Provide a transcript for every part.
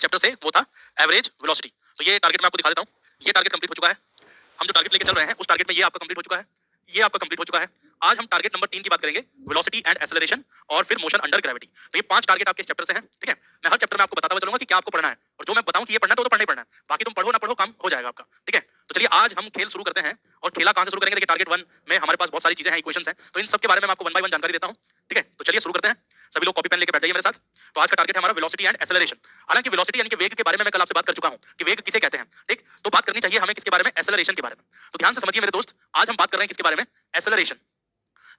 Chapter से वो था एवरेज वेलोसिटी। तो ये टारगेट मैं आपको दिखा देता हूँ। ये टारगेट कंप्लीट हो चुका है। हम जो टारगेट लेके चल रहे हैं उस टारगेट में ये आपका कंप्लीट हो चुका है, ये आपका कंप्लीट हो चुका है। आज हम टारगेट नंबर 3 की बात करेंगे, वेलोसिटी एंड एक्सेलरेशन और फिर मोशन अंडर ग्रेविटी। तो ये 5 टारगेट आपके इस चैप्टर से हैं, ठीक है। मैं हर चैप्टर में आपको बताता हुआ चलूंगा कि क्या आपको पढ़ना है, और जो मैं बताऊं कि ये पढ़ना है तो पढ़ना ही पढ़ना है, बाकी तुम पढ़ो ना पढ़ो काम हो जाएगा आपका, ठीक है। तो चलिए आज हम खेल शुरू करते हैं। और खेला कहां से शुरू करेंगे? देखिए टारगेट 1 में हमारे पास बहुत सारी चीजें हैं, इक्वेशंस हैं, तो इन सब के बारे में मैं आपको 1 बाय 1 जानकारी देता हूं, ठीक है। तो चलिए शुरू करते हैं। सभी लोग कॉपी पेन लेके बैठ जाइए मेरे साथ। तो आज का टारगेट है हमारा वेलोसिटी एंड एक्सेलरेशन। हालांकि वेलोसिटी यानी कि वेग के बारे में मैं कल आपसे बात कर चुका हूं कि वेग किसे कहते हैं, ठीक। तो बात करनी चाहिए हमें किसके बारे में? एक्सेलरेशन के बारे में। तो ध्यान से समझिए मेरे दोस्त, आज हम बात कर रहे हैं किसके बारे में? एक्सेलरेशन।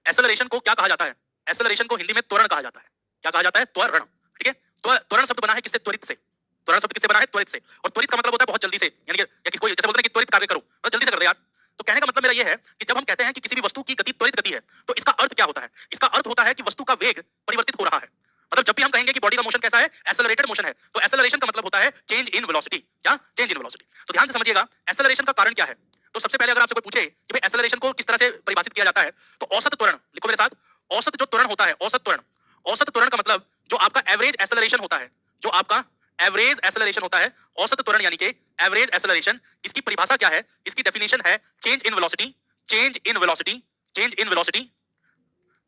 एक्सेलरेशन को क्या कहा जाता है? एक्सेलरेशन को हिंदी में त्वरण कहा जाता है। क्या कहा जाता है? त्वरण, ठीक है। त्वरण शब्द बना है किससे? त्वरित से। त्वरण शब्द किससे बना है? त्वरित से। और त्वरित का मतलब होता है बहुत जल्दी से, यानी कि या कोई जैसे बोलते हैं कि त्वरित कार्य करो, मतलब जल्दी से कर दे यार। तो कहने का मतलब मेरा ये है कि जब हम कहते हैं कि किसी भी वस्तु की गति त्वरित गति है, तो इसका अर्थ क्या होता है? इसका अर्थ होता है कि वस्तु का वेग परिवर्तित हो रहा है। मतलब जब भी हम कहेंगे कि बॉडी का मोशन कैसा है, एक्सेलरेटेड मोशन है, तो एक्सेलरेशन का मतलब होता है चेंज इन वेलोसिटी। क्या? Change in velocity. तो ध्यान से समझिएगा, एक्सेलरेशन का कारण क्या है। तो सबसे पहले अगर आपसे कोई पूछे कि भाई एक्सेलरेशन को किस तरह से परिभाषित किया जाता है, तो औसत त्वरण लिखो मेरे साथ। औसत जो त्वरण होता है, औसत त्वरण। औसत त्वरण का मतलब जो आपका एवरेज एक्सेलरेशन होता है, जो आपका एवरेज एक्सेलरेशन होता है, औसत त्वरण यानी कि एवरेज एक्सेलरेशन, इसकी परिभाषा क्या है? इसकी डेफिनेशन है change in velocity. Change in velocity, change in velocity.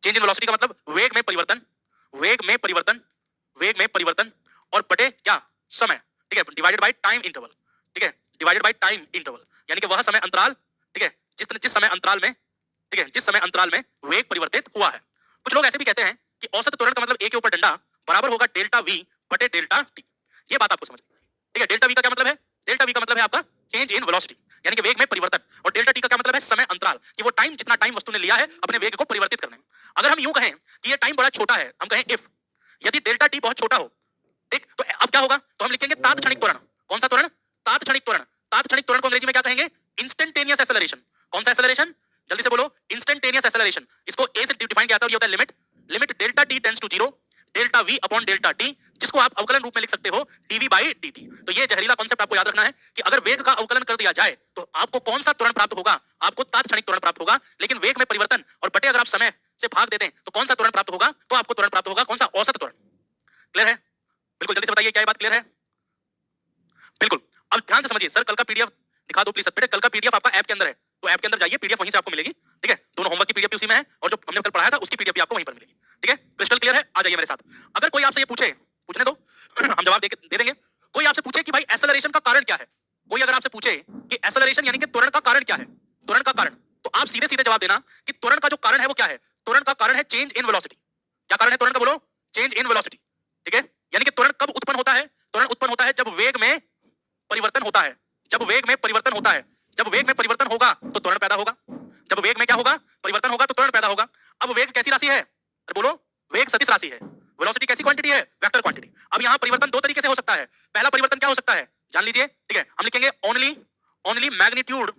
Change in velocity का मतलब वेग में परिवर्तन, वेग में परिवर्तन, वेग में परिवर्तन और बटे क्या? समय, ठीक है, डिवाइडेड बाय टाइम इंटरवल, ठीक है, डिवाइडेड बाय टाइम इंटरवल, यानी कि वह समय अंतराल, ठीक है, जिस समय अंतराल में, ठीक है, जिस समय अंतराल में वेग परिवर्तित हुआ है। कुछ लोग ऐसे भी कहते हैं कि औसत त्वरण का मतलब ए के ऊपर डंडा बराबर होगा डेल्टा वी बटे डेल्टा टी। ये बात आपको समझ में, ठीक है। डेल्टा वी का क्या मतलब है? डेल्टा वी का मतलब है आपका चेंज इन वेलोसिटी, यानी कि वेग में परिवर्तन। और डेल्टा टी का क्या मतलब है? समय अंतराल, कि वो टाइम, जितना टाइम वस्तु ने लिया है अपने वेग को परिवर्तित करने में। अगर हम यूं कहें कि ये टाइम बड़ा छोटा है, हम कहें इफ, यदि डेल्टा टी बहुत छोटा हो, ठीक, तो अब क्या होगा? तो हम लिखेंगे तात्क्षणिक त्वरण। कौन सा त्वरण? तात्क्षणिक त्वरण। तात्क्षणिक त्वरण को अंग्रेजी में क्या कहेंगे? Instantaneous acceleration. कौन सा एक्सेलरेशन? जल्दी से बोलो। Instantaneous acceleration. इसको ए से डिफाइन किया जाता है, ये होता है limit, limit delta T tends to 0, delta V upon delta T, जिसको आप अवकलन रूप में लिख सकते हो डीवी बाई डीटी। तो ये जहरीला कॉन्सेप्ट आपको याद रखना है कि अगर वेग का अवकलन कर दिया जाए तो आपको कौन सा त्वरण प्राप्त होगा? आपको तात्क्षणिक त्वरण प्राप्त होगा। लेकिन वेग में परिवर्तन और बटे अगर आप समय से भाग देते हैं तो कौन सा त्वरण प्राप्त होगा? तो आपको त्वरण प्राप्त होगा कौन सा? औसत त्वरण। क्लियर है? बिल्कुल जल्दी से बताइए, क्या ये बात क्लियर है? बिल्कुल। अब ध्यान से समझिए, सर कल का पीडीएफ दिखा दो प्लीज। बेटे कल का पीडीएफ आपका ऐप के अंदर है, तो ऐप के अंदर जाइए, पीडीएफ वहीं से आपको मिलेगी, ठीक है। दोनों होमवर्क की पीडीएफ भी उसी में है और जो हमने कल पढ़ाया था उसकी पीडीएफ भी आपको वहीं पर मिलेगी, ठीक है। क्रिस्टल क्लियर है? आ जाइए मेरे साथ। अगर कोई आपसे ये पूछे, पूछने दो हम जवाब दे देंगे। कोई आपसे पूछे कि भाई एक्सेलरेशन का कारण क्या है, कोई अगर आपसे पूछे कि एक्सेलरेशन यानी कि त्वरण का कारण क्या है, त्वरण का कारण, तो आप सीधे सीधे जवाब देना कि त्वरण का जो कारण है वो क्या है? त्वरण का कारण है चेंज इन वेलोसिटी। क्या कारण है त्वरण का? बोलो। चेंज इन वेलोसिटी, ठीक है। यानी कि त्वरण कब उत्पन्न होता है? त्वरण उत्पन्न होता है जब वेग में परिवर्तन होता है। जब वेग में परिवर्तन होता है, जब वेग में परिवर्तन होगा तो त्वरण पैदा होगा। जब वेग में क्या होगा? परिवर्तन होगा तो त्वरण पैदा होगा। अब वेग कैसी राशि है? अरे बोलो। वेग सदिश राशि है। वेलोसिटी कैसी क्वांटिटी है? Vector quantity. अब यहाँ परिवर्तन दो तरीके से हो सकता है। पहला परिवर्तन क्या हो सकता है? जान लीजिए, ठीक है। हम लिखेंगे only, only magnitude,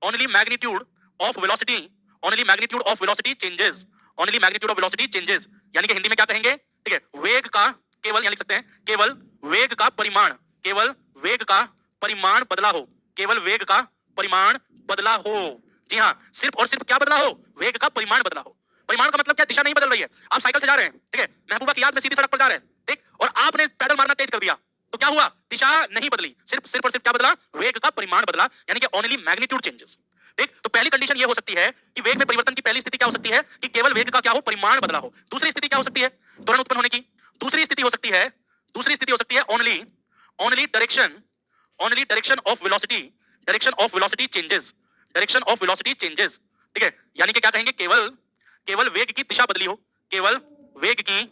only magnitude of velocity, only magnitude of velocity changes, only magnitude of velocity changes, यानी कि हिंदी में क्या कहेंगे, ठीक है, वेग का केवल, यहां लिख सकते हैं केवल वेग का परिमाण, केवल वेग का परिमाण बदला हो, केवल वेग का परिमाण बदला हो। जी हाँ, सिर्फ और सिर्फ क्या बदला हो? वेग का परिमाण बदला हो। परिमाण का मतलब क्या? दिशा नहीं बदल रही है। आप साइकिल से जा रहे हैं, ठीक है, महबूबा की याद में सीधी सड़क पर जा रहे हैं, ठीक, और आपने पैडल मारना तेज कर दिया, तो क्या हुआ? दिशा नहीं बदली, सिर्फ और सिर्फ क्या बदला? वेग का परिमाण बदला, यानी कि ओनली मैग्नीट्यूड चेंजेस, ठीक। तो पहली कंडीशन ये हो सकती है कि वेग में परिवर्तन की पहली स्थिति क्या हो सकती है? कि केवल वेग का क्या हो? परिमाण बदला हो। दूसरी स्थिति क्या हो सकती है त्वरण उत्पन्न होने की? दूसरी स्थिति हो सकती है, दूसरी स्थिति हो सकती है only, only direction, only direction of velocity, direction of velocity changes, direction of velocity changes, ठीक है। यानी कि क्या कहेंगे? केवल, केवल वेग की दिशा बदली हो, केवल वेग की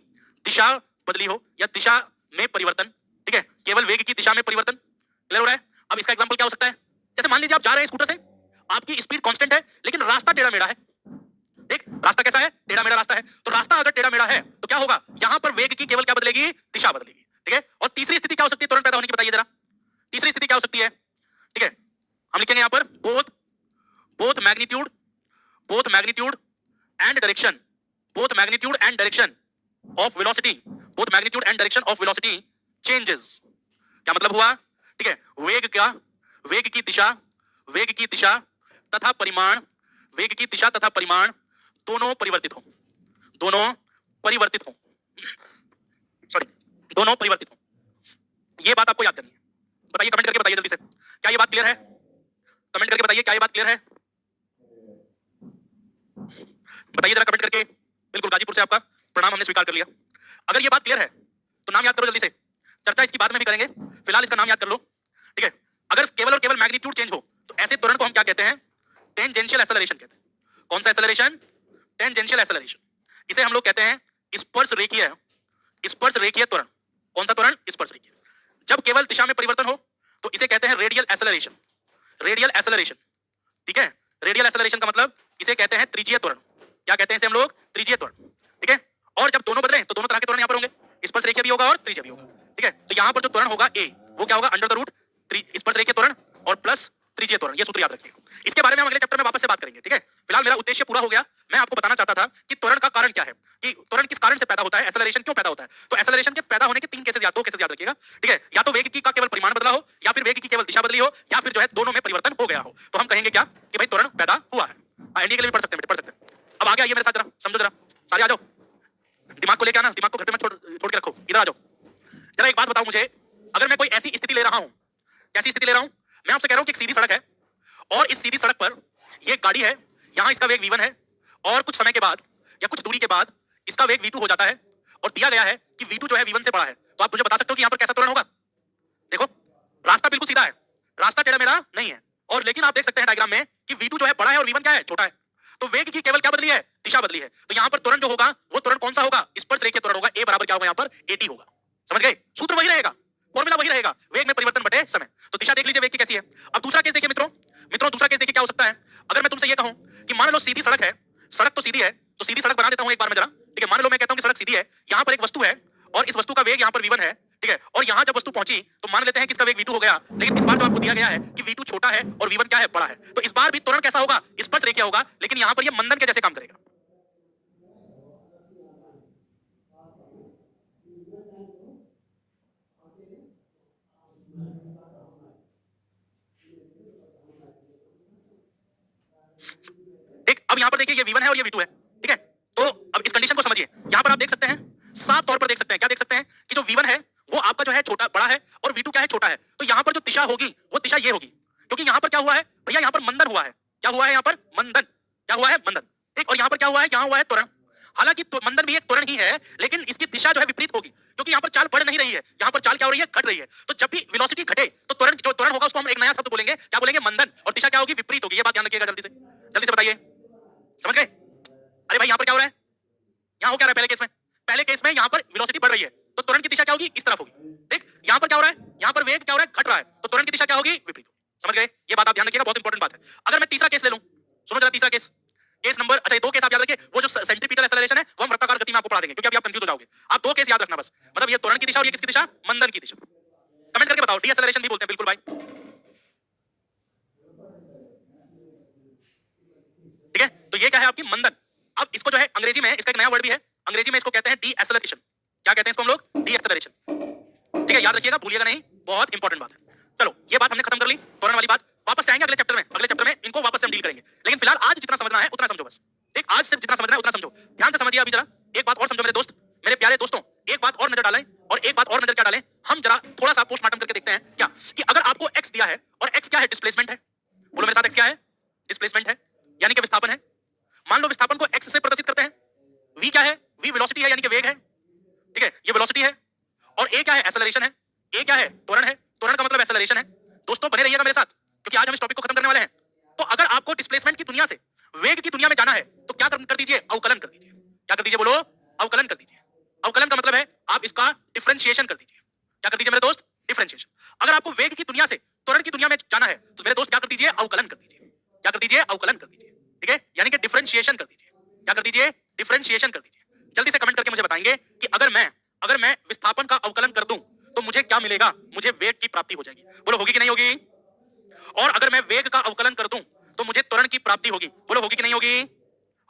दिशा बदली हो या दिशा में परिवर्तन, ठीक है, केवल वेग की दिशा में परिवर्तन। क्लियर हो रहा है? अब इसका एग्जांपल क्या हो सकता है? जैसे मान लीजिए आप जा रहे हैं स्कूटर से, आपकी स्पीड कांस्टेंट है लेकिन रास्ता टेढ़ा मेढ़ा है, देख रास्ता कैसा है? टेढ़ा मेढ़ा रास्ता है। तो रास्ता अगर टेढ़ा मेढ़ा है तो क्या होगा? यहां पर वेग की केवल क्या बदलेगी? दिशा बदलेगी, ठीक है। और तीसरी स्थिति क्या हो सकती है त्वरण पैदा होने की? बताइए जरा, तीसरी स्थिति क्या हो सकती है? ठीक है, हम लिखेंगे यहां पर both, both magnitude, both magnitude and direction, both magnitude and direction of velocity, both magnitude and direction of velocity changes. क्या मतलब हुआ? ठीक है, वेग का, वेग की दिशा, वेग की दिशा तथा परिमाण, वेग की दिशा तथा परिमाण दोनों परिवर्तित हो, दोनों परिवर्तित हो, सॉरी, दोनों परिवर्तित हो, ये बात आपको याद करनी है। बताइए, कमेंट करके बताइए जल्दी से, क्या ये बात क्लियर है? कमेंट करके बताइए क्या ये बात क्लियर है? बताइए जरा कमेंट करके। बिल्कुल, गाजीपुर से आपका प्रणाम, हमने स्वीकार कर लिया। अगर ये बात क्लियर है तो नाम याद करो जल्दी से, चर्चा इसकी बाद में भी करेंगे, फिलहाल इसका नाम याद कर लो, ठीक है? अगर केवल और केवल मैग्नीट्यूड चेंज हो तो ऐसे त्वरण को हम क्या कहते हैं? टेंजेंशियल एक्सेलरेशन कहते हैं। कौन सा एक्सेलरेशन? Tangential acceleration. इसे हम लोग कहते हैं स्पर्श रेखीय, स्पर्श रेखीय त्वरण। कौन सा त्वरण? स्पर्श रेखीय। जब केवल दिशा में परिवर्तन हो तो इसे कहते हैं रेडियल एक्सेलरेशन, रेडियल एक्सेलरेशन, ठीक है? रेडियल एक्सेलरेशन का मतलब इसे कहते हैं त्रिज्यीय त्वरण। क्या कहते हैं इसे हम लोग? त्रिज्यीय त्वरण, ठीक है? और जब दोनों बदले तो दोनों तरह के त्वरण यहां पर होंगे, स्पर्श रेखीय भी होगा और त्रिज्यीय भी होगा, ठीक है? तो यहां पर जो त्वरण होगा ए, वो क्या होगा? अंडर द रूट स्पर्श रेखीय त्वरण और प्लस त्रिज्यीय त्वरण। ये सूत्र याद रखिएगा। इसके बारे में हम अगले चैप्टर में वापस से बात करेंगे, ठीक है? फिलहाल मेरा उद्देश्य पूरा हो गया। मैं आपको बताना चाहता था कि त्वरण का कारण क्या है, कि त्वरण किस कारण से पैदा होता है, एक्सेलरेशन क्यों पैदा होता है। तो एक्सेलरेशन के पैदा होने के तीन केसेस दो केसेस याद रखिएगा, ठीक है? या तो वेग की का केवल परिमाण बदला हो, या फिर वेग की केवल दिशा बदली हो, या फिर जो है दोनों में परिवर्तन हो गया हो। तो हम कहेंगे क्या कि भाई त्वरण पैदा हुआ है। एनडीए के लिए भी पढ़ सकते हैं, पढ़ सकते हैं। अब आगे आइए मेरे साथ, जरा समझो, जरा सारे आ जाओ। दिमाग को लेके आना, दिमाग को घर पे मत छोड़ के रखो, इधर आ जाओ। जरा एक बात बताओ मुझे, अगर मैं कोई ऐसी स्थिति ले रहा हूं, कैसी स्थिति ले रहा हूं? मैं आपसे कह रहा हूं कि एक सीधी सड़क है और इस सीधी सड़क पर ये गाड़ी है, यहां इसका वेग v1 है और कुछ समय के बाद या कुछ दूरी के बाद इसका वेग v2 हो जाता है और दिया गया है कि v2 जो है v1 से बड़ा है। तो आप मुझे बता सकते हो कि यहां पर कैसा त्वरण होगा? देखो, रास्ता बिल्कुल सीधा है, रास्ता टेढ़ा मेढ़ा नहीं है, और लेकिन आप देख सकते हैं डायग्राम में कि v2 जो है बड़ा है और v1 क्या है? छोटा है। तो वेग की केवल क्या बदली है? दिशा बदली है। तो यहां पर त्वरण जो होगा वो त्वरण कौन सा होगा? स्पर्श रेखीय त्वरण होगा। a बराबर क्या होगा? यहां पर at होगा। समझ गए? सूत्र वही रहेगा, फॉर्मूला वही रहेगा, वेग में परिवर्तन बटे समय। तो दिशा देख लीजिए वेग की कैसी है। अब दूसरा केस देखिए मित्रों, दूसरा केस देखिए क्या हो सकता है। अगर मैं तुमसे ये कहूं कि मान लो सीधी सड़क है, सड़क तो सीधी है, तो सीधी सड़क बना देता हूं एक बार में जरा, ठीक है? मान लो मैं कहता हूं कि सड़क सीधी है, यहां पर एक वस्तु है और इस वस्तु का वेग यहां पर v1 है, ठीक है? और यहां जब वस्तु पहुंची तो मान लेते हैं कि इसका वेग v2 हो गया, लेकिन इस बार जो आपको दिया गया है कि v2 छोटा है और v1 क्या है? बड़ा है। तो इस बार भी त्वरण कैसा होगा? स्पर्श रेखीय होगा, लेकिन यहां पर ये मंदन के जैसे काम करेगा। ठीक, अब यहां पर देखिए ये v1 है और ये v2 है, ठीक है? तो अब इस कंडीशन को समझिए। यहां पर आप देख सकते हैं, साफ तौर पर देख सकते हैं, क्या देख सकते हैं कि जो v1 है वो आपका जो है छोटा बड़ा है और v2 क्या है? छोटा है। तो यहां पर जो दिशा होगी वो दिशा ये होगी, क्योंकि यहां पर क्या हुआ है भैया? यहां पर मंदन हुआ है। क्या हुआ है यहां पर? मंदन। क्या हुआ है? मंदन। ठीक, और यहां पर क्या हुआ है? यहां हुआ है त्वरण। हालांकि मंदन भी एक त्वरण ही है, लेकिन इसकी दिशा जो है विपरीत होगी, क्योंकि यहां पर चाल बढ़ नहीं रही है, यहां पर चाल क्या हो रही है? घट रही है। तो जब भी वेलोसिटी घटे तो त्वरण, जो त्वरण होगा उसको हम एक नया शब्द बोलेंगे, क्या बोलेंगे? मंदन। और दिशा क्या होगी? विपरीत होगी। ये बात ध्यान रखिएगा, जल्दी से बताइए। समझ गए? अरे भाई यहां पर क्या हो रहा है? यहां हो क्या रहा है? पहले केस में यहां पर वेलोसिटी बढ़ रही है, तो त्वरण की दिशा क्या होगी? इस तरफ होगी। ठीक, यहां पर क्या हो रहा है? यहां पर वेग क्या हो रहा है? घट रहा है, तो त्वरण की दिशा क्या होगी? विपरीत होगी। समझ गए? ये बात आप ध्यान रखिएगा, बहुत इंपॉर्टेंट बात है। अगर मैं तीसरा केस ले लूं, सुनो जरा तीसरा केस, केस नंबर, अच्छा ये दो केस आप याद रखिए। वो जो सेंट्रीपिटल एक्सेलरेशन है वो हम वृत्ताकार गति में आपको पढ़ा देंगे, क्योंकि अभी आप कंफ्यूज हो जाओगे। आप दो केस याद रखना बस, मतलब ये त्वरण की दिशा और ये किसकी दिशा? मंदन की दिशा। कमेंट करके बताओ, डी एक्सेलरेशन भी बोलते हैं, बिल्कुल भाई, ठीक है? तो ये क्या है? आपकी मंदन। अब इसको जो है अंग्रेजी में, इसका एक नया वर्ड भी है, अंग्रेजी में इसको कहते हैं डी एक्सेलरेशन। क्या कहते हैं इसको हम लोग? D acceleration. ठीक है, याद रखिएगा, भूलिएगा नहीं, बहुत इंपॉर्टेंट बात है। चलो ये बात हमने खत्म कर ली, त्वरण वाली बात। वापस से आएंगे अगले चैप्टर में, इनको वापस से हम डील करेंगे, लेकिन फिलहाल आज जितना समझना है उतना समझो बस। ठीक, आज सिर्फ जितना समझना है उतना समझो, ध्यान से समझिए। अभी जरा एक बात और समझो मेरे दोस्त, मेरे प्यारे दोस्तों, एक बात और नजर डालें, और एक बात और नजर क्या डालें, हम जरा थोड़ा सा पोस्टमार्टम करके देखते हैं क्या, कि अगर आपको x दिया है और x क्या है? डिस्प्लेसमेंट है। बोलो मेरे साथ, x क्या है? डिस्प्लेसमेंट है, यानी कि विस्थापन है। मान लो विस्थापन को x से प्रदर्शित करते हैं। v क्या है? v वेलोसिटी है, यानी कि वेग है, ठीक है? ये वेलोसिटी है। और a क्या है? एक्सेलरेशन है। a क्या है? त्वरण है। त्वरण का मतलब एक्सेलरेशन है। दोस्तों बने रहिएगा मेरे साथ, क्योंकि आज हम इस टॉपिक को खत्म करने वाले हैं। तो अगर आपको डिस्प्लेसमेंट की दुनिया से वेग की दुनिया में जाना है तो क्या कर दीजिए? अवकलन कर दीजिए। क्या कर दीजिए? बोलो, अवकलन कर दीजिए। अवकलन का मतलब है आप इसका डिफरेंशिएशन कर दीजिए। क्या कर दीजिए मेरे दोस्त? डिफरेंशिएशन। अगर आपको वेग की दुनिया से त्वरण की दुनिया में जाना है तो मेरे दोस्त क्या कर दीजिए? अवकलन कर दीजिए। क्या कर दीजिए? अवकलन कर दीजिए, ठीक है? यानी कि डिफरेंशिएशन कर दीजिए। क्या कर दीजिए? डिफरेंशिएशन कर दीजिए। जल्दी से कमेंट करके मुझे बताएंगे कि अगर मैं विस्थापन का अवकलन कर दूं तो मुझे क्या मिलेगा? मुझे वेग की प्राप्ति हो जाएगी। बोलो होगी कि नहीं होगी? और अगर मैं वेग का अवकलन कर दूं तो मुझे त्वरण की प्राप्ति होगी। बोलो होगी कि नहीं होगी?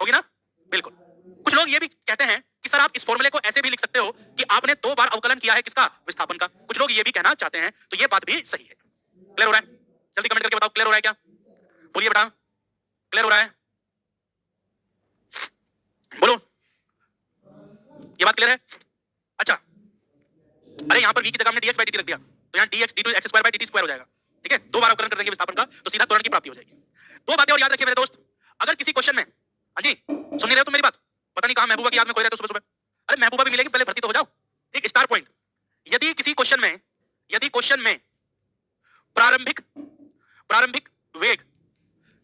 होगी ना? बिल्कुल। कुछ लोग ये भी कहते हैं कि सर आप इस फॉर्मूले को ऐसे भी लिख सकते हो कि आपने 2 बार अवकलन किया है किसका? विस्थापन का। कुछ लोग ये भी कहना चाहते हैं, तो ये बात भी सही है। क्लियर हो रहा है? जल्दी कमेंट करके बताओ, क्लियर हो रहा है क्या? बोलिए बेटा, क्लियर हो रहा है? बोलो, ये बात क्लियर है? अच्छा, अरे यहां पर v की जगह हमने dx by dt रख दिया। तो यहाँ dx d2 x square by dt square हो जाएगा। ठीक है, दो बार अवकलन कर देंगे विस्थापन का तो सीधा त्वरण की प्राप्ति हो जाएगी। दो बातें और याद रखिए मेरे दोस्त, अगर किसी क्वेश्चन में, हाँ जी सुन नहीं रहे हो तुम मेरी बात, पता नहीं कहाँ महबूबा की याद में खोए रहते हो सुबह सुबह। अरे महबूबा भी मिलेगी, पहले भर्ती तो हो जाओ। एक स्टार पॉइंट, यदि किसी क्वेश्चन में प्रारंभिक वेग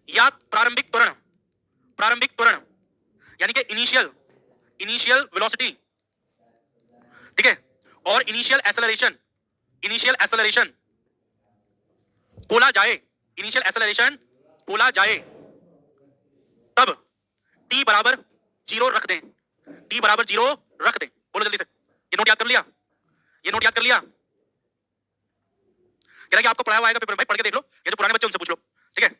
या प्रारंभिक त्वरण यानी कि इनिशियल वेलोसिटी, ठीक है, और इनिशियल एक्सेलरेशन बोला जाए, तब t बराबर 0 रख दें। बोलो जल्दी से, ये नोट याद कर लिया? कह रहा है कि आपको पढ़ाया हुआ आएगा पेपर में, भाई पढ़ के देख लो, ये जो पुराने बच्चे उनसे पूछ लो। ठीक है,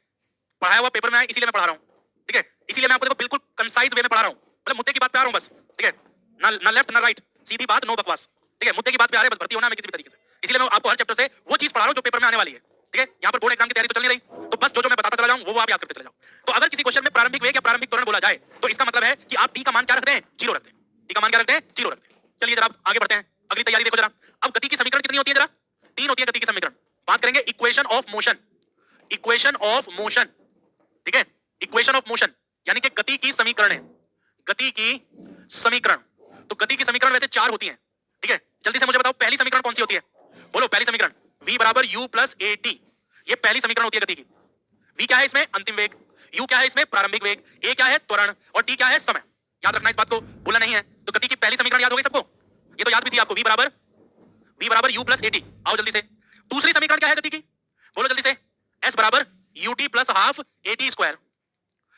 पढ़ाया हुआ पेपर में आए इसीलिए मैं पढ़ा रहा हूं। ठीक है, इसीलिए मैं आपको देखो बिल्कुल कंसाइज वे में पढ़ा रहा हूं, मतलब मुद्दे की बात पे आ रहा हूं बस। ठीक है, ना लेफ्ट ना राइट, सीधी बात, नो बकवास। ठीक है, मुद्दे की बात पे आ रहे हैं, बस भर्ती होना हमें किसी भी तरीके से, इसलिए मैं आपको हर चैप्टर से वो चीज पढ़ा रहा हूं जो पेपर में आने वाली है। ठीक है, यहाँ पर बोर्ड एग्जाम की तैयारी तो चल नहीं रही, तो बस जो मैं बताता चला जाऊं वो आप याद करते चले जाओ। तो अगर किसी क्वेश्चन में प्रारंभिक वेग या प्रारंभिक त्वरण बोला जाए तो इसका मतलब है कि आप t का मान क्या रख दें? 0 रख दें। t का मान क्या रख दें? 0 रख दें। चलिए जरा आगे बढ़ते हैं, अगली तैयारी देखो जरा। अब गति की समीकरण कितनी होती है? जरा 3 होती है गति की समीकरण। बात करेंगे इक्वेशन ऑफ मोशन। ठीक है, इक्वेशन ऑफ मोशन यानी कि गति की समीकरण है। तो गति की समीकरण वैसे 4 होती हैं। ठीक है, जल्दी से मुझे बताओ पहली समीकरण कौन सी होती है? बोलो पहली समीकरण, v बराबर u प्लस at, ये पहली समीकरण होती है गति की। v क्या है इसमें? अंतिम वेग। u क्या है इसमें? प्रारंभिक वेग। a क्या है? त्वरण। और t क्या है? समय। याद रखना, इस बात को भूलना नहीं है। तो गति की पहली समीकरण याद हो गई सबको? ये तो याद भी थी आपको, v बराबर u प्लस at। आओ जल्दी से, दूसरी समीकरण क्या है गति की? बोलो जल्दी से, s बराबर ut plus half at square.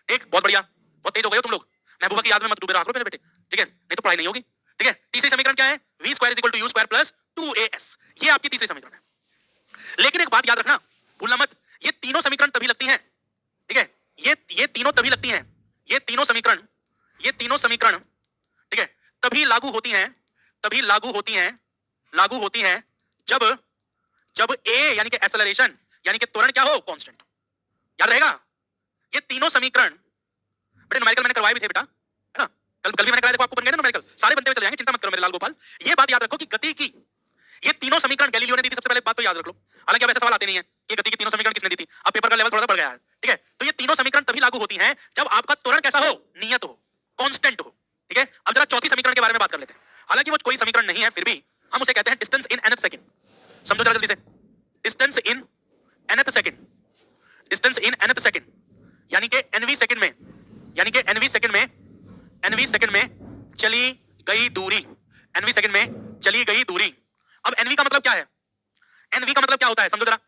ठीक, बहुत बढ़िया, बहुत तेज हो गए हो तुम लोग। महबूबा की याद में मत डूबे रहा करो मेरे बेटे, ठीक है, नहीं तो पढ़ाई नहीं होगी। ठीक है, तीसरी समीकरण क्या है? v square is equal to u square plus 2as, ये आपकी तीसरी समीकरण है। लेकिन एक बात याद रखना, भूलना मत, ये तीनों समीकरण तभी लगती हैं। ठीक है, ये तीनों तभी लगती हैं, ये तीनों समीकरण, ठीक है, तभी लागू होती हैं जब a यानी कि एक्सेलरेशन यानी कि त्वरण क्या हो? कांस्टेंट। याद रहेगा, ये तीनों समीकरण, बड़े न्यूमेरिकल मैंने करवाए भी थे बेटा, है ना, कल भी मैंने कराया, देखो आपको बन गए ना न्यूमेरिकल, सारे बनते हुए चले जाएंगे, चिंता मत करो मेरे लाल गोपाल। ये बात याद रखो कि गति की ये तीनों समीकरण गैलीलियो ने दी थी, सबसे पहले बात तो याद रख लो। हालांकि अब ऐसे सवाल आते नहीं है कि गति की तीनों समीकरण किसने दी थी, अब पेपर का लेवल थोड़ा सा बढ़ गया है। ठीक है, तो ये तीनों समीकरण तभी लागू होती हैं जब आपका त्वरण कैसा हो? नियत हो, कांस्टेंट हो। ठीक है, अब जरा चौथी समीकरण के बारे में बात कर लेते हैं। हालांकि वो कोई समीकरण नहीं है, फिर भी हम उसे कहते हैं डिस्टेंस इन nth सेकंड। समझो जरा जल्दी से, डिस्टेंस इन nth सेकंड यानी कि nv सेकंड में चली गई दूरी। अब nv का मतलब क्या है? nv का मतलब क्या होता है समझो जरा।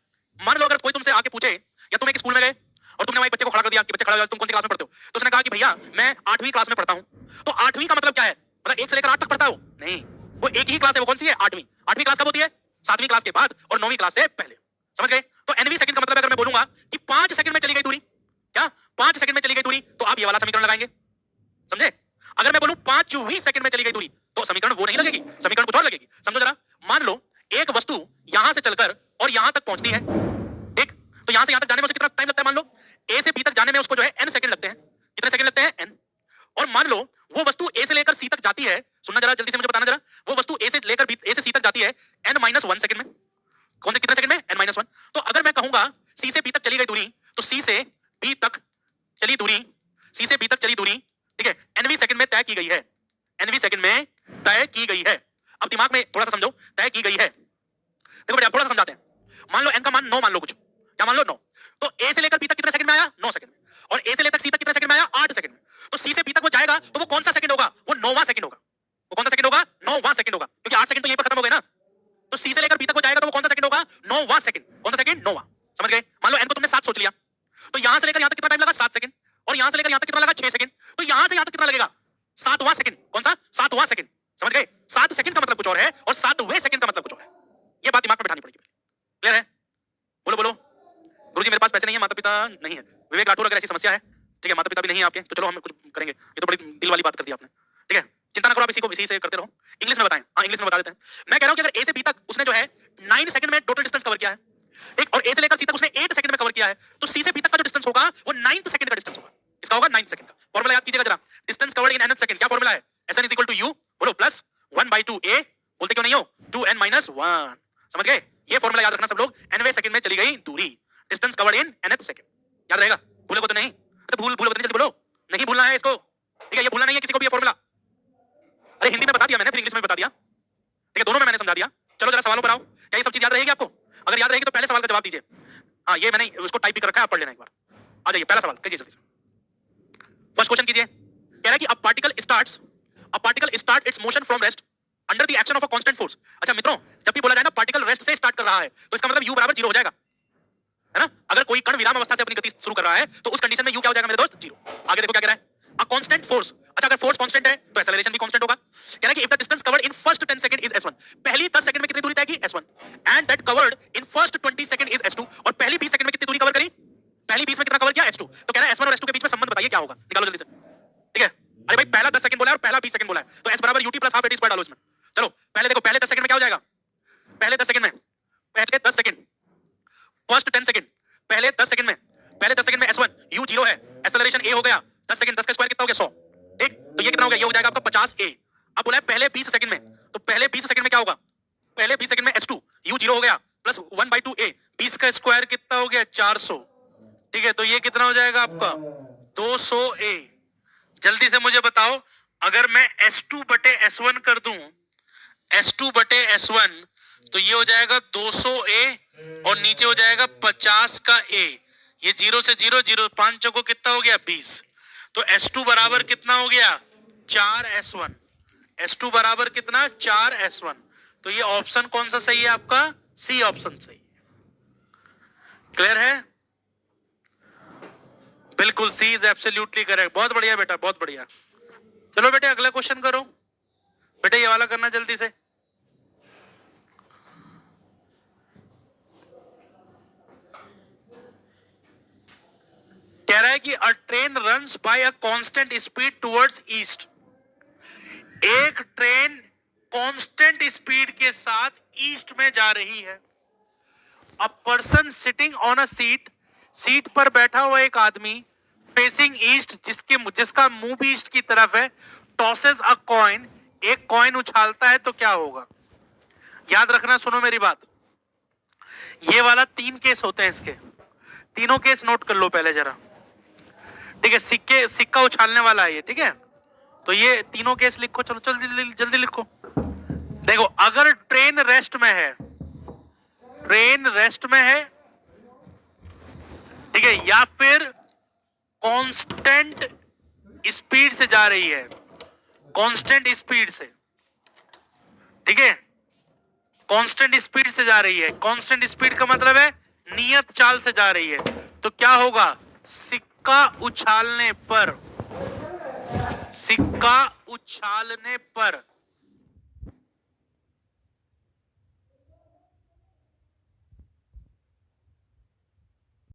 मान लो अगर कोई तुमसे आके पूछे, या तुम एक स्कूल में गए और तुमने वहां एक बच्चे को खड़ा कर दिया कि बच्चा खड़ा हो जाओ, तुम कौन सी क्लास में पढ़ते हो? तो उसने कहा कि भैया मैं 8वीं क्लास में पढ़ता हूं। तो 8वीं का मतलब क्या है? मतलब 1 से लेकर 8 तक पढ़ता हो? नहीं, वो एक ही क्लास है। वो कौन सी है? 8वीं क्लास कब होती है? 7वीं क्लास के बाद और 9वीं क्लास से पहले। समझ गए? तो nv सेकंड का मतलब अगर मैं बोलूंगा कि 5 सेकंड में चली गई दूरी, क्या 5 सेकंड में चली गई दूरी, तो आप ये वाला समीकरण लगाएंगे। समझे? अगर मैं बोलूं 5वीं सेकंड में चली गई दूरी, तो समीकरण वो नहीं लगेगी, समीकरण कुछ और लगेगी। समझो जरा, मान लो एक वस्तु यहां से चलकर और यहां तक पहुंचती है। ठीक, तो यहां से यहां तक जाने में उसे कितना टाइम लगता है? मान लो a से b तक जाने में उसको जो है n सेकंड लगते हैं। कितने सेकंड लगते हैं? n। और मान लो वो वस्तु a से लेकर c तक जाती है, सुनना जरा जल्दी से मुझे बताना जरा, वो वस्तु a से लेकर a से c तक जाती है n-1 सेकंड में। कौन से कितने सेकंड में? n-1। तो अगर मैं कहूंगा c से b तक चली गई दूरी, तो c से b तक चली दूरी, ठीक है, nv सेकंड में तय की गई है। अब दिमाग में थोड़ा सा समझो, तय की गई है। देखो बेटा थोड़ा सा समझाते हैं। मान लो n का मान 9 मान लो, कुछ क्या मान लो 9, तो a से लेकर b तक कितने सेकंड में आया? 9 सेकंड में। और a से लेकर c तक कितने सेकंड में आया? 8 सेकंड में। तो c से b तक वो जाएगा तो वो कौन सा सेकंड होगा? वो 9वां सेकंड होगा। वो कौन सा सेकंड होगा? 9वां सेकंड होगा, क्योंकि 8 सेकंड तो यहीं पर खत्म हो गए ना। तो c से लेकर b तक वो जाएगा तो वो कौन सा सेकंड होगा? 9वां सेकंड। कौन सा सेकंड? 9वां। समझ गए? मान लो n को तुमने 7 सोच लिया, तो यहां से लेकर यहां तक कितना टाइम लगा? 7 सेकंड। और यहां से लेकर यहां तक कितना लगा? 6 सेकंड। तो यहां से यहां तक कितना लगेगा? 7वां सेकंड। कौन सा? 7वां सेकंड। समझ गए? 7 सेकंड का मतलब कुछ और है और 7वें सेकंड का मतलब कुछ और है। ये बात दिमाग में बैठानी पड़ेगी। क्लियर है? बोलो बोलो। गुरुजी मेरे पास पैसे नहीं है, माता पिता नहीं है। विवेक राठौर अगर ऐसी समस्या है, ठीक है, माता पिता भी नहीं है आपके, तो चलो हम कुछ करेंगे। ये तो बड़ी दिल वाली बात कर दी आपने। ठीक है, चिंता ना करो, आप इसी से करते रहो। इंग्लिश में बताएं। हाँ, इंग्लिश में बता देते हैं। मैं कह रहा हूं कि अगर a से b तक उसने जो है 9 सेकंड में टोटल डिस्टेंस कवर किया है, ठीक, और a से लेकर c तक उसने 8 सेकंड में कवर किया है, तो c से b तक का जो डिस्टेंस होगा वो 9th सेकंड का डिस्टेंस होगा। इसका होगा 9th सेकंड का। फॉर्मूला याद कीजिएगा जरा, distance covered in nth second. क्या फॉर्मूला है? Sn = u, बोलो, प्लस 1/2a, बोलते क्यों नहीं हो? 2n - 1। समझ गए? ये फॉर्मूला याद रखना सब लोग, nवे सेकंड में चली गई दूरी, distance covered in nth second. याद रहेगा? भूलोगे तो नहीं, तो भूलोगे तो नहीं, जल्दी बोलो, नहीं भूलना है इसको, ठीक है? ये भूलना नहीं है किसी को भी ये फॉर्मूला। अरे हिंदी में बता दिया मैंने, फिर इंग्लिश में बता दिया, ठीक है? दोनों में मैंने समझा दिया। चलो जरा सवालों पर आओ, क्या ये सब चीज याद रहेगी आपको? अगर याद रहेगी तो पहले सवाल का जवाब दीजिए। हाँ, ये मैंने उसको टाइप भी कर रखा है, आप पढ़ लेना एक बार। आ जाइए, पहला सवाल कीजिए जल्दी से। फर्स्ट क्वेश्चन कीजिए। कह रहा है कि a particle start it's motion from rest under the action of a constant force. अच्छा मित्रों, जब भी बोला जाए ना पार्टिकल रेस्ट से स्टार्ट कर रहा है, तो इसका मतलब u बराबर 0 हो जाएगा, है ना? अगर कोई कण विराम अवस्था से अपनी गति शुरू कर रहा है, तो उस कंडीशन में u क्या हो जाएगा मेरे दोस्त? 0। आगे देखो क्या कह रहा है, अ कांस्टेंट फोर्स। अच्छा, अगर फोर्स कांस्टेंट है तो एक्सेलरेशन भी कांस्टेंट होगा। कह रहा है कि if the distance covered in first 10 second is s1, पहली 10 सेकंड में कितनी दूरी तय की? s1, and that covered in first 20 second is s2, और पहली 20 सेकंड में कितनी दूरी कवर करी? पहली 20 में कितना कवर किया? s2। तो कह रहा है s1 और s2 के बीच में संबंध बताइए क्या होगा, निकालो जल्दी से, ठीक है? अरे भाई, पहला 10 सेकंड बोला है और पहला 20 सेकंड बोला है, तो s बराबर ut प्लस हाफ at² डालो इसमें। चलो पहले देखो, पहले 10 सेकंड में क्या हो जाएगा? पहले 10 सेकंड, फर्स्ट 10 सेकंड, पहले 10 सेकंड में s1 u 0 है, एक्सेलरेशन a हो गया, 10 सेकंड, 10 का स्क्वायर कितना हो गया? 100, ठीक? तो ये कितना हो गया? ये हो जाएगा आपका 50a। अब बोला है पहले 20 सेकंड में, तो पहले 20 सेकंड में क्या होगा? पहले 20 सेकंड में s2 u 0 हो गया प्लस 1/2a, 20 का स्क्वायर कितना हो गया? 400, ठीक है? तो ये कितना हो जाएगा आपका? 200a। जल्दी से मुझे बताओ, अगर मैं s2 बटे s1 कर दूं, s2 बटे s1, तो ये हो जाएगा 200a और नीचे हो जाएगा 50 का a। ये 0 से 0, 0 5 चौको कितना हो गया? 20। तो s2 बराबर कितना हो गया? 4s1। s2 बराबर कितना? 4s1। तो ये ऑप्शन कौन सा सही है आपका? सी ऑप्शन सही है। क्लियर है? बिल्कुल, सी इज एब्सोल्युटली करेक्ट। बहुत बढ़िया बेटा, बहुत बढ़िया। चलो बेटे अगला क्वेश्चन करो। बेटे ये वाला करना जल्दी से। कह रहा है कि a train runs by a constant speed towards east. एक ट्रेन कांस्टेंट स्पीड के साथ ईस्ट में जा रही है। A person sitting on a seat पर बैठा हुआ एक आदमी फेसिंग ईस्ट, जिसका मुंह भी ईस्ट की तरफ है, टॉसेस अ कॉइन, एक कॉइन उछालता है, तो क्या होगा? याद रखना, सुनो मेरी बात, ये वाला 3 केस होते हैं, इसके तीनों केस नोट कर लो पहले जरा, ठीक है? सिक्का उछालने वाला है ये, ठीक है? तो ये तीनों केस लिखो, चलो जल्दी जल्दी लिखो। देखो, अगर ट्रेन रेस्ट में है, ठीक है, या फिर कांस्टेंट स्पीड से जा रही है, कांस्टेंट स्पीड से, ठीक है? कांस्टेंट स्पीड से जा रही है। कांस्टेंट स्पीड का मतलब है नियत चाल से जा रही है, तो क्या होगा? सिक्का उछालने पर